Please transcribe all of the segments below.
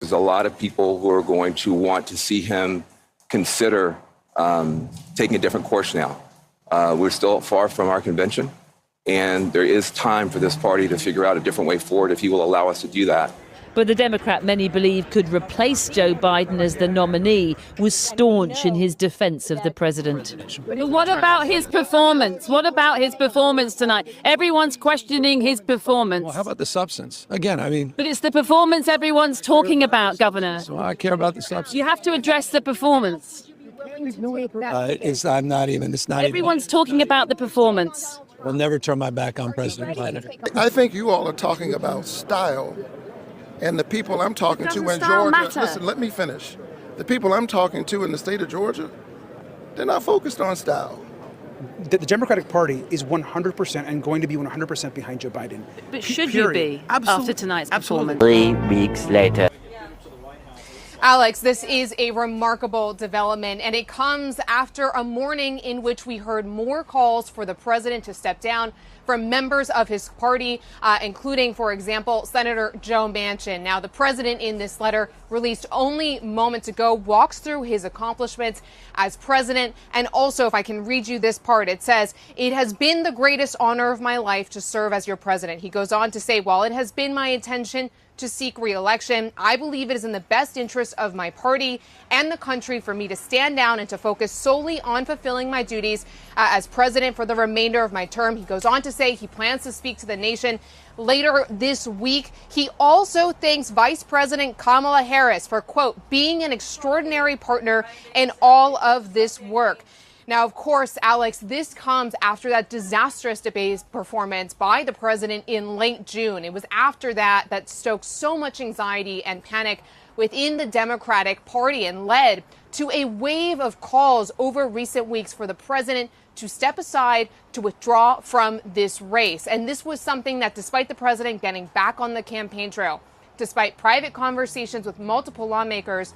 There's a lot of people who are going to want to see him consider taking a different course now. We're still far from our convention, and there is time for this party to figure out a different way forward if he will allow us to do that. But the Democrat many believe could replace Joe Biden as the nominee was staunch in his defense of the president. What about his performance? What about his performance tonight? Everyone's questioning his performance. Well, how about the substance? Again, I mean... But it's the performance everyone's talking about, Governor. So I care about the substance. You have to address the performance. Everyone's talking about the performance. I'll never turn my back on President Biden. I think you all are talking about style. And the people I'm talking to in Georgia, listen, let me finish. The people I'm talking to in the state of Georgia, they're not focused on style. The Democratic Party is 100% and going to be 100% behind Joe Biden. But should you be after tonight's performance? 3 weeks later. Alex, this is a remarkable development, and it comes after a morning in which we heard more calls for the president to step down from members of his party, including, for example, Senator Joe Manchin. Now, the president in this letter released only moments ago walks through his accomplishments as president. And also, if I can read you this part, it says, "It has been the greatest honor of my life to serve as your president." He goes on to say, "While it has been my intention to seek re-election, I believe it is in the best interest of my party and the country for me to stand down and to focus solely on fulfilling my duties as president for the remainder of my term." He goes on to say he plans to speak to the nation later this week. He also thanks Vice President Kamala Harris for, quote, "being an extraordinary partner in all of this work." Now, of course, Alex, this comes after that disastrous debate performance by the president in late June. It was after that stoked so much anxiety and panic within the Democratic Party and led to a wave of calls over recent weeks for the president to step aside, to withdraw from this race. And this was something that, despite the president getting back on the campaign trail, despite private conversations with multiple lawmakers,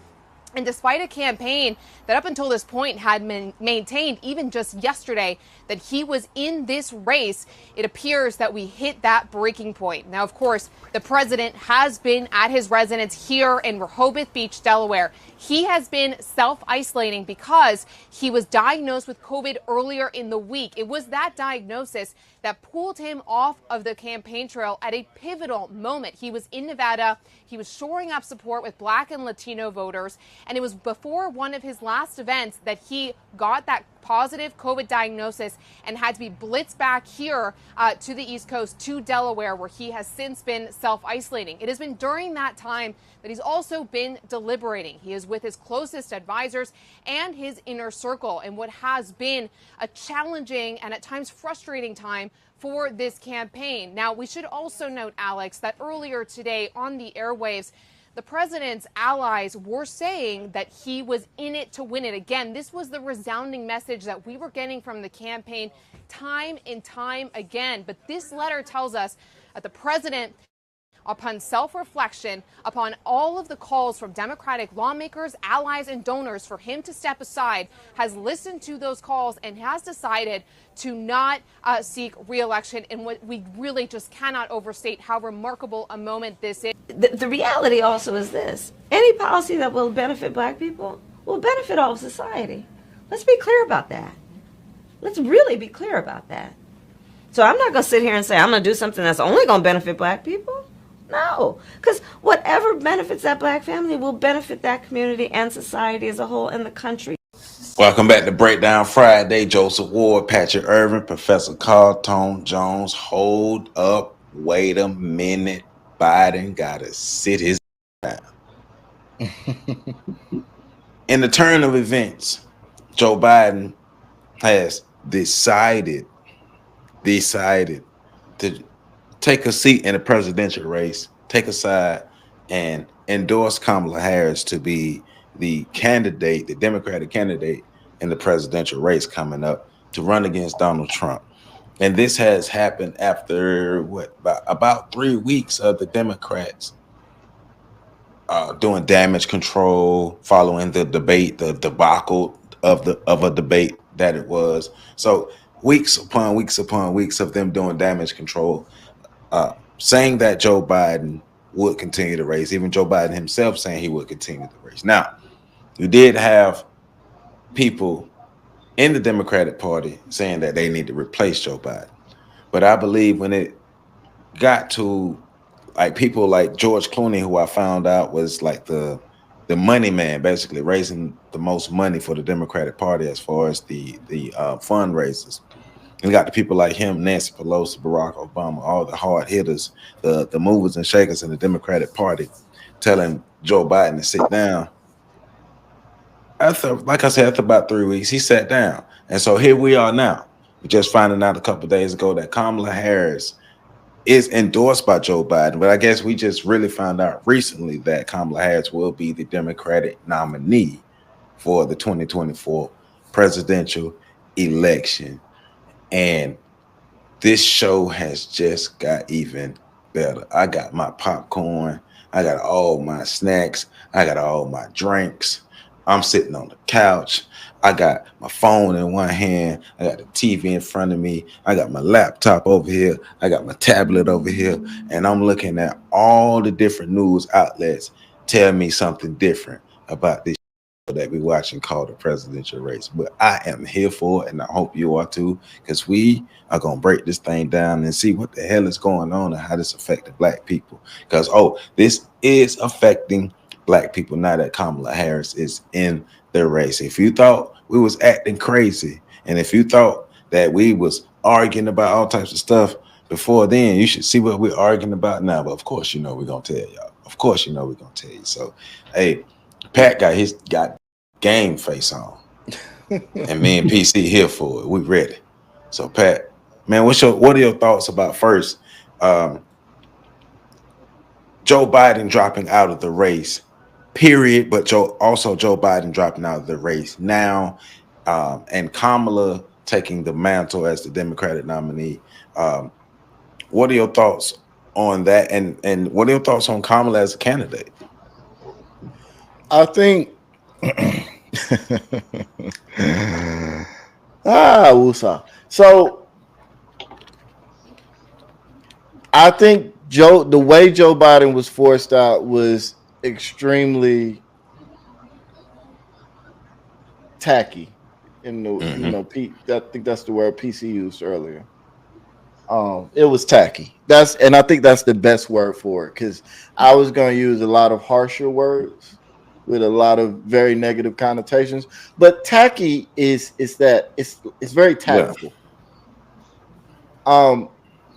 and despite a campaign that up until this point had been maintained, even just yesterday, that he was in this race, it appears that we hit that breaking point. Now, of course, the president has been at his residence here in Rehoboth Beach, Delaware. He has been self-isolating because he was diagnosed with COVID earlier in the week. It was that diagnosis that pulled him off of the campaign trail at a pivotal moment. He was in Nevada. He was shoring up support with Black and Latino voters. And it was before one of his last events that he got that positive COVID diagnosis and had to be blitzed back here to the East Coast, to Delaware, where he has since been self-isolating. It has been during that time that he's also been deliberating. He is with his closest advisors and his inner circle in what has been a challenging and at times frustrating time for this campaign. Now, we should also note, Alex, that earlier today on the airwaves, the president's allies were saying that he was in it to win it. Again, this was the resounding message that we were getting from the campaign time and time again. But this letter tells us that the president, upon self-reflection, upon all of the calls from Democratic lawmakers, allies, and donors for him to step aside, has listened to those calls and has decided to not seek re-election in what we really just cannot overstate how remarkable a moment this is. The reality also is this: any policy that will benefit Black people will benefit all of society. Let's be clear about that. Let's really be clear about that. So I'm not going to sit here and say I'm going to do something that's only going to benefit Black people. No, because whatever benefits that Black family will benefit that community and society as a whole in the country. Welcome back to Breakdown Friday. Joseph Ward, Patrick Irvin, Professor Carl Tone Jones. Hold up. Wait a minute. Biden got to sit his down. In the turn of events, Joe Biden has decided to take a seat in the presidential race, take a side, and endorse Kamala Harris to be the candidate, the Democratic candidate in the presidential race coming up to run against Donald Trump. And this has happened after about 3 weeks of the Democrats doing damage control, following the debate, the debacle of a debate that it was. So weeks upon weeks of them doing damage control, saying that Joe Biden would continue the race. Even Joe Biden himself saying he would continue the race. Now, you did have people in the Democratic Party saying that they need to replace Joe Biden. But I believe when it got to like people like George Clooney, who I found out was like the money man, basically raising the most money for the Democratic Party as far as the fundraisers. And got the people like him, Nancy Pelosi, Barack Obama, all the hard hitters, the movers and shakers in the Democratic Party, telling Joe Biden to sit down. Like I said, after about 3 weeks, he sat down. And so here we are now. We're just finding out a couple of days ago that Kamala Harris is endorsed by Joe Biden. But I guess we just really found out recently that Kamala Harris will be the Democratic nominee for the 2024 presidential election. And this show has just got even better. I got my popcorn. I got all my snacks. I got all my drinks. I'm sitting on the couch. I got my phone in one hand. I got the TV in front of me. I got my laptop over here. I got my tablet over here. And I'm looking at all the different news outlets tell me something different about this show that we're watching called the presidential race. But I am here for it, and I hope you are too, because we are going to break this thing down and see what the hell is going on and how this affected Black people. Because, this is affecting Black people now that Kamala Harris is in the race. If you thought we was acting crazy, and if you thought that we was arguing about all types of stuff before then, you should see what we're arguing about now. But of course, you know we're gonna tell y'all. Of course, you know we're gonna tell you. So, hey, Pat got game face on, and me and PC here for it. We ready. So, Pat, man, what are your thoughts about first Joe Biden dropping out of the race? Period, but Joe Biden dropping out of the race now, and Kamala taking the mantle as the Democratic nominee. What are your thoughts on that, and what are your thoughts on Kamala as a candidate? I think Wusa. So I think the way Joe Biden was forced out was extremely tacky. In the I think that's the word PC used earlier. It was tacky. And I think that's the best word for it, because I was going to use a lot of harsher words with a lot of very negative connotations. But tacky is that it's very tactful. Yeah.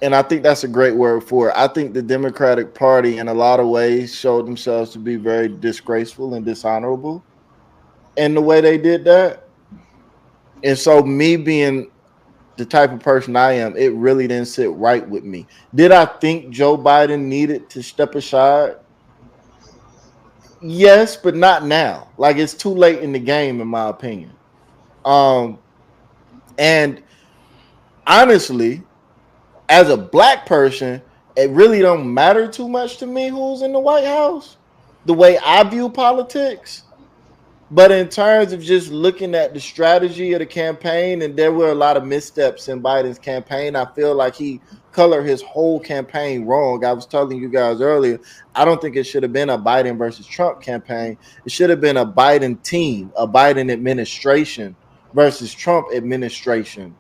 And I think that's a great word for it. I think the Democratic Party, in a lot of ways, showed themselves to be very disgraceful and dishonorable in the way they did that. And so me being the type of person I am, it really didn't sit right with me. Did I think Joe Biden needed to step aside? Yes, but not now. Like, it's too late in the game, in my opinion. And honestly, as a Black person, it really don't matter too much to me who's in the White House, the way I view politics. But in terms of just looking at the strategy of the campaign, and there were a lot of missteps in Biden's campaign, I feel like he colored his whole campaign wrong. I was telling you guys earlier, I don't think it should have been a Biden versus Trump campaign. It should have been a Biden team, a Biden administration versus Trump administration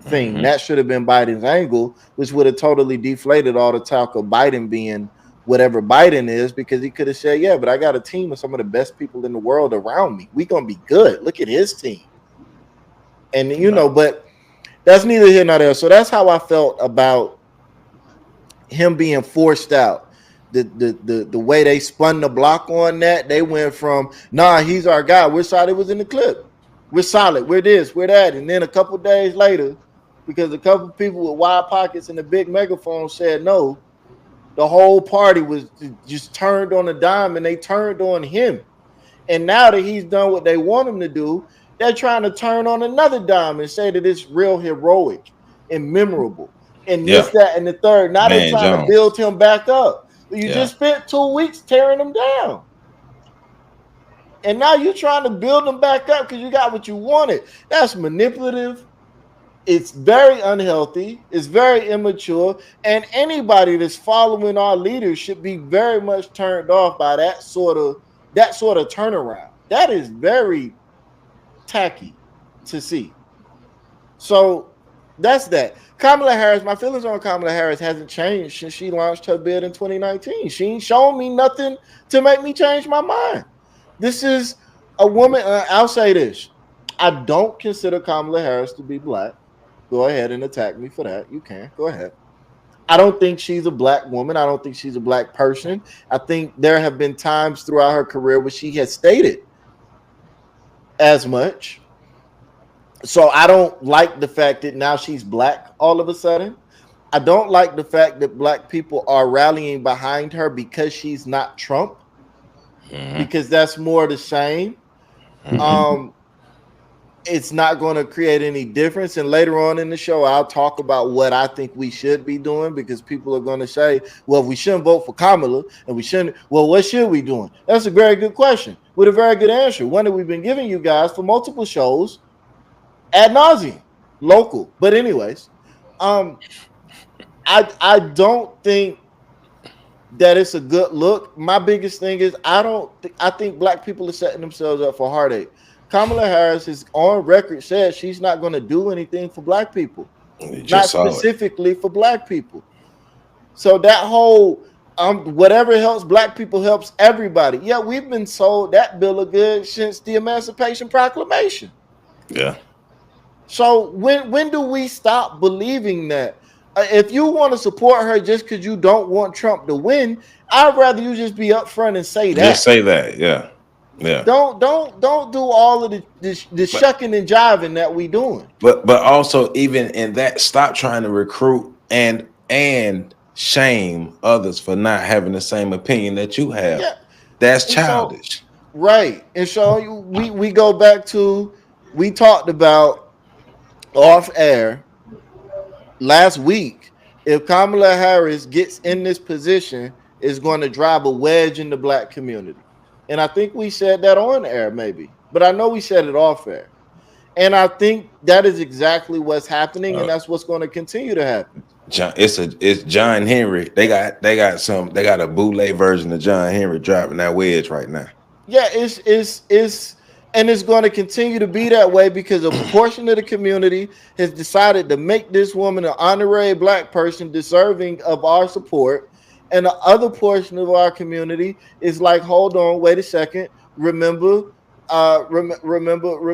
thing. That should have been Biden's angle, which would have totally deflated all the talk of Biden being whatever Biden is, because he could have said, yeah, but I got a team of some of the best people in the world around me. We're going to be good. Look at his team. And, but that's neither here nor there. So that's how I felt about him being forced out. The way they spun the block on that, they went from, nah, he's our guy. We're solid. It was in the clip. We're solid. We're this, we're that. And then a couple days later, because a couple people with wide pockets and a big megaphone said no, the whole party was just turned on a dime, and they turned on him. And now that he's done what they want him to do, they're trying to turn on another dime and say that it's real heroic and memorable and this, that, and the third. Now they're trying to build him back up. You just spent 2 weeks tearing him down. And now you're trying to build him back up because you got what you wanted. That's manipulative. It's very unhealthy. It's very immature, and anybody that's following our leaders should be very much turned off by that sort of turnaround. That is very tacky to see. So that's that. Kamala Harris, my feelings on Kamala Harris hasn't changed since she launched her bid in 2019. She ain't shown me nothing to make me change my mind. This is a woman. I'll say this. I don't consider Kamala Harris to be black. Go ahead and attack me for that. You can. Go ahead. I don't think she's a black woman. I don't think she's a black person. I think there have been times throughout her career where she has stated as much. So I don't like the fact that now she's black all of a sudden. I don't like the fact that black people are rallying behind her because she's not Trump, because that's more the same. It's not going to create any difference. And later on in the show, I'll talk about what I think we should be doing, because people are going to say, well, we shouldn't vote for Kamala and we shouldn't. Well, what should we doing? That's a very good question with a very good answer. One that we've been giving you guys for multiple shows ad nauseum, local. But anyways, I don't think that it's a good look. My biggest thing is I think black people are setting themselves up for heartache. Kamala Harris is on record said she's not going to do anything for black people, not specifically for black people. So that whole whatever helps black people helps everybody. Yeah, we've been sold that bill of goods since the Emancipation Proclamation. Yeah. So when do we stop believing that? If you want to support her just because you don't want Trump to win, I'd rather you just be upfront and say that. Just say that, yeah. Yeah. Don't do all of the shucking and jiving that we doing. But also even in that, stop trying to recruit and shame others for not having the same opinion that you have. Yeah. That's childish. So, right. And so we go back to, we talked about off air last week, if Kamala Harris gets in this position, is going to drive a wedge in the black community. And I think we said that on air maybe, but I know we said it off air. And I think that is exactly what's happening, and that's what's going to continue to happen. It's John Henry. They got a bootleg version of John Henry driving that wedge right now. Yeah, it's going to continue to be that way because a portion of the community has decided to make this woman an honorary black person deserving of our support. And the other portion of our community is like, hold on, wait a second. Remember the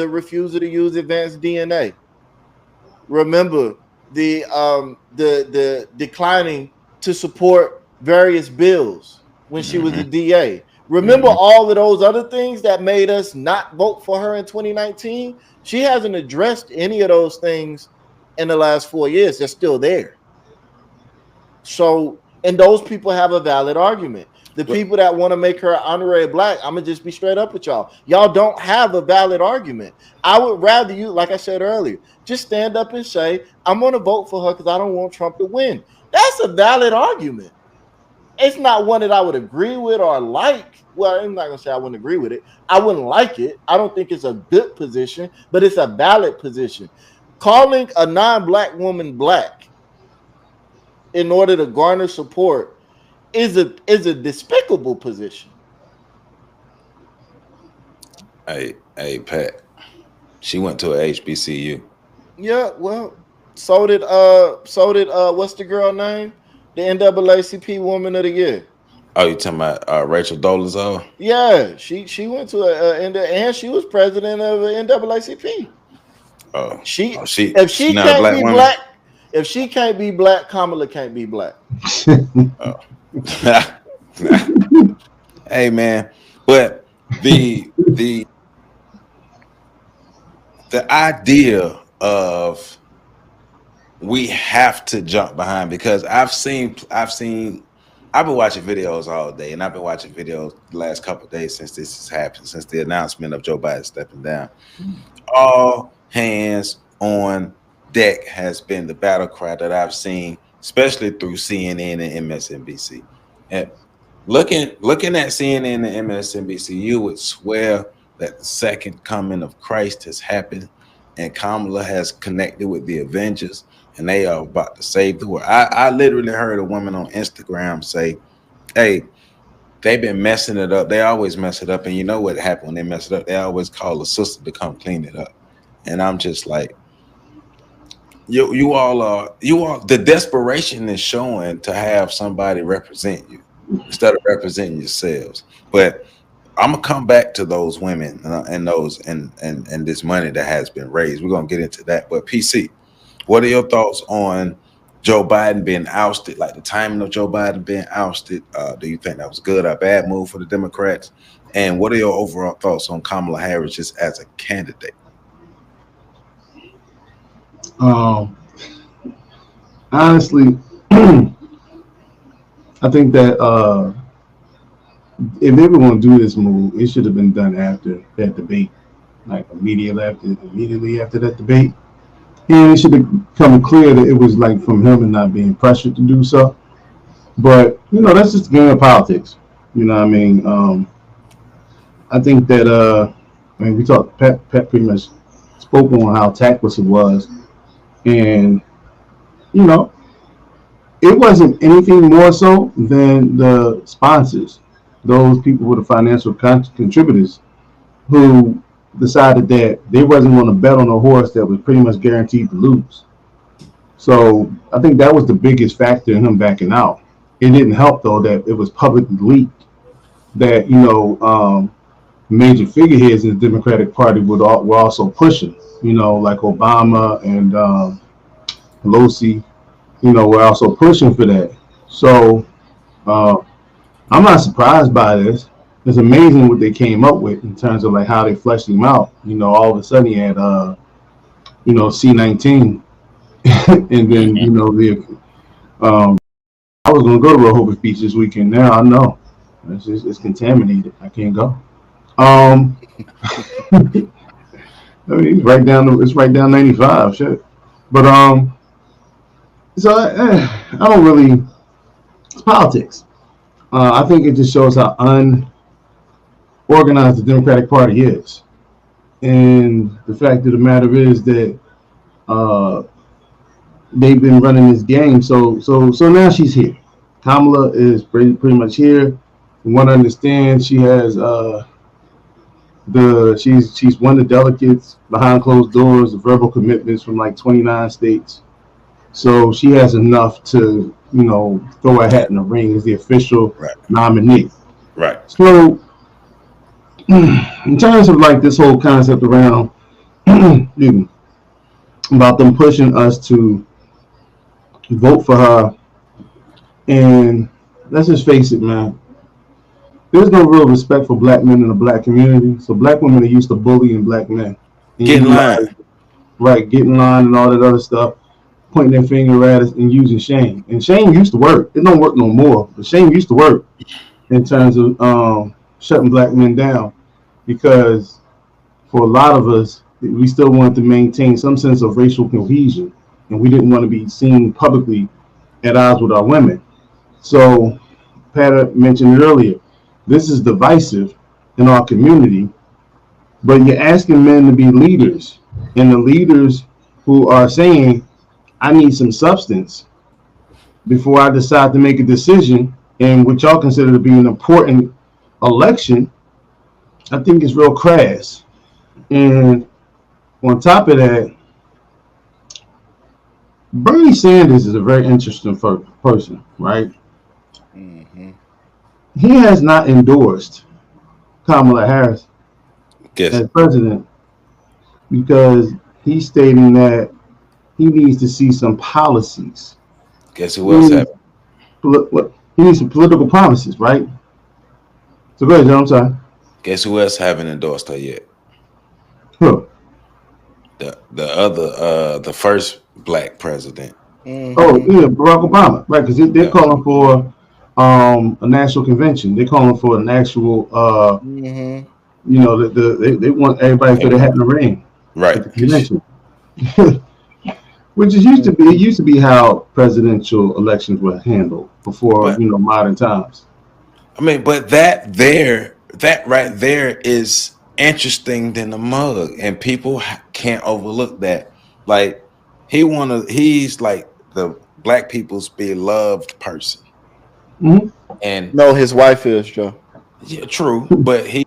refusal to use advanced DNA. Remember the declining to support various bills when she was a DA. Remember all of those other things that made us not vote for her in 2019? She hasn't addressed any of those things in the last 4 years. They're still there. So, and those people have a valid argument. The people that want to make her honorary black, I'm going to just be straight up with y'all. Y'all don't have a valid argument. I would rather you, like I said earlier, just stand up and say, I'm going to vote for her because I don't want Trump to win. That's a valid argument. It's not one that I would agree with or like. Well, I'm not going to say I wouldn't agree with it. I wouldn't like it. I don't think it's a good position, but it's a valid position. Calling a non-black woman black in order to garner support is a despicable position. Hey, Pat. She went to a HBCU. Yeah, well, so did what's the girl name? The NAACP Woman of the Year. Oh, you talking about Rachel Dolezal? Yeah, she went to and she was president of the NAACP. If she can't be black, if she can't be black, Kamala can't be black. Hey man, but the idea of we have to jump behind, because I've been watching videos all day, and I've been watching videos the last couple of days since this has happened, since the announcement of Joe Biden stepping down. All hands on deck has been the battle cry that I've seen, especially through CNN and MSNBC. And looking at CNN and MSNBC, you would swear that the second coming of Christ has happened, and Kamala has connected with the Avengers, and they are about to save the world. I literally heard a woman on Instagram say, "Hey, they've been messing it up. They always mess it up, and you know what happened when they mess it up? They always call a sister to come clean it up." And I'm just like, you all the desperation is showing to have somebody represent you instead of representing yourselves. But I'm gonna come back to those women and those and this money that has been raised. We're gonna get into that. But PC, what are your thoughts on Joe Biden being ousted? Like the timing of Joe Biden being ousted. Do you think that was good or bad move for the Democrats? And what are your overall thoughts on Kamala Harris just as a candidate? Honestly, I think that if they were going to do this move, it should have been done after that debate, like immediately after that debate. And it should have become clear that it was like from him and not being pressured to do so. But, that's just a game of politics. You know what I mean? I think that, we talked, Pat pretty much spoke on how tactless it was. And, it wasn't anything more so than the sponsors, those people with the financial contributors who decided that they wasn't going to bet on a horse that was pretty much guaranteed to lose. So I think that was the biggest factor in him backing out. It didn't help, though, that it was publicly leaked that, major figureheads in the Democratic Party were also pushing, like Obama and Pelosi, were also pushing for that. So I'm not surprised by this. It's amazing what they came up with in terms of like how they fleshed him out. All of a sudden he had, C-19, and then I was gonna go to Rehoboth Beach this weekend. Now I know it's contaminated. I can't go. I mean, it's right down 95. Shit, but so I don't really. It's politics. I think it just shows how unorganized the Democratic Party is, and the fact of the matter is that they've been running this game. So now she's here. Kamala is pretty much here. From what I understand, she has she's won the delegates behind closed doors, the verbal commitments from like 29 states. So she has enough to, throw her hat in the ring as the official nominee. Right. So in terms of like this whole concept around about them pushing us to vote for her, and let's just face it, man, there's no real respect for black men in the black community. So black women are used to bullying black men. Get in line. Right, get in line and all that other stuff, pointing their finger at us and using shame. And shame used to work. It don't work no more, but shame used to work in terms of shutting black men down, because for a lot of us, we still wanted to maintain some sense of racial cohesion, and we didn't want to be seen publicly at odds with our women. So Pat mentioned earlier, this is divisive in our community, but you're asking men to be leaders, and the leaders who are saying, I need some substance before I decide to make a decision in what y'all consider to be an important election, I think is real crass. And on top of that, Bernie Sanders is a very interesting person, right? Mm-hmm. He has not endorsed Kamala Harris as president because he's stating that he needs to see some policies. Guess who else have? He needs some political promises, right? So go ahead, John. I'm sorry. Guess who else haven't endorsed her yet? Who? The other, the first black president. Mm-hmm. Oh yeah, Barack Obama, right? Because they're calling for a national convention. They're calling for an actual, they want everybody to put their hat in the ring, right? At the convention. Which used to be how presidential elections were handled before, modern times. I mean, but that right there is interesting than the mug, and people can't overlook that. Like he's like the black people's beloved person. Mm-hmm. And no, his wife is, Joe. Yeah, true, but he's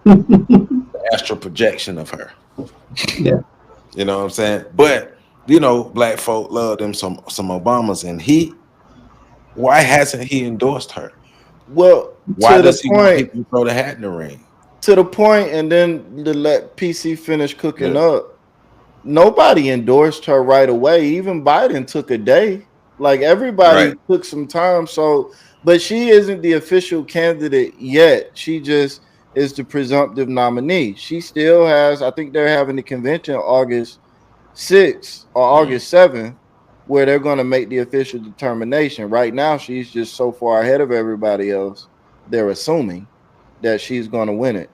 the astral projection of her. Yeah, you know what I'm saying. But black folk love them some Obamas, and why hasn't he endorsed her? Well, why does he want people to throw the hat in the ring? To the point, and then to let PC finish cooking up. Nobody endorsed her right away. Even Biden took a day. Like everybody took some time. So, but she isn't the official candidate yet. She just is the presumptive nominee. She still has, I think they're having the convention August 6th or August 7th, where they're going to make the official determination. Right now, she's just so far ahead of everybody else. They're assuming that she's going to win it.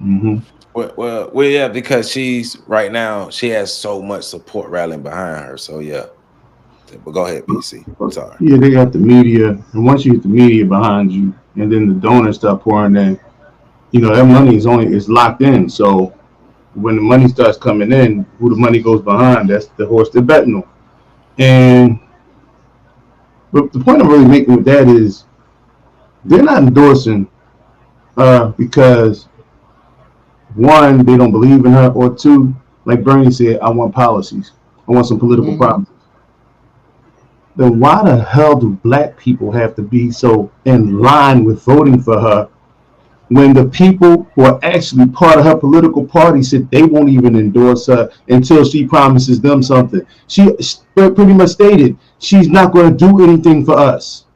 Mm-hmm. Well, yeah, because she has so much support rallying behind her. So yeah. But go ahead, PC. I'm sorry. Yeah, they got the media, and once you get the media behind you, and then the donors start pouring in, that money is locked in. So when the money starts coming in, who the money goes behind, that's the horse they're betting on. But the point I'm really making with that is they're not endorsing because one, they don't believe in her, or two, like Bernie said, I want policies. I want some political promises. Then why the hell do black people have to be so in line with voting for her when the people who are actually part of her political party said they won't even endorse her until she promises them something? She pretty much stated she's not going to do anything for us.